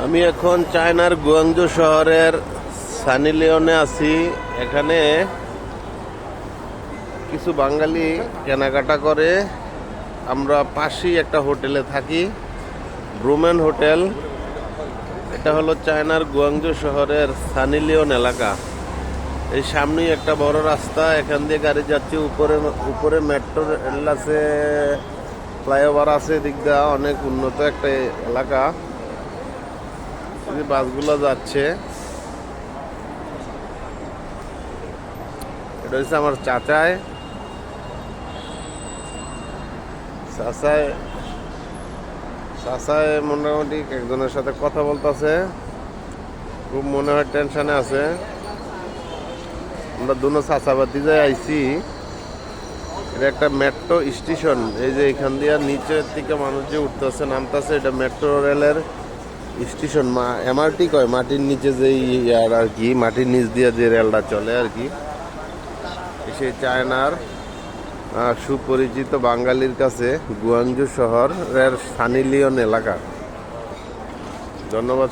আমি এখন চায়নার গুয়াংজু শহরের সানি লিওনে আছি। এখানে কিছু বাঙালি কেনাকাটা করে। আমরা পাশেই একটা হোটেলে থাকি, ব্রুমেন হোটেল। এটা হলো চায়নার গুয়াংজু শহরের সানি লিওন এলাকা। এই সামনেই একটা বড় রাস্তা, এখান দিয়ে গাড়ি যাচ্ছে। উপরে উপরে মেট্রো রেল আছে, ফ্লাইওভার আছে। দিক দিয়ে অনেক উন্নত একটা এলাকা। বাসগুলো যাচ্ছে। এটা হচ্ছে আমার চাচায় চাচায় মোটামুটি একজনের সাথে কথা বলতেছে, খুব মনে হয় টেনশনে আছে। আমরা দুনো চাচাবাতি যাই আইছি। এটা একটা মেট্রো স্টেশন। এই যে এখান দিয়ে নিচের থেকে মানুষ যে উঠতেছে নামতেছে, এটা মেট্রো রেলের স্টেশন। এমআরটি কয়, মাটির নিচে যে আর কি, মাটির নিচ দিয়ে যে রেলটা চলে আর কি। সেই চায়নার সুপরিচিত বাঙালির কাছে গুয়াংজু শহরের সানি লিওন এলাকা। ধন্যবাদ।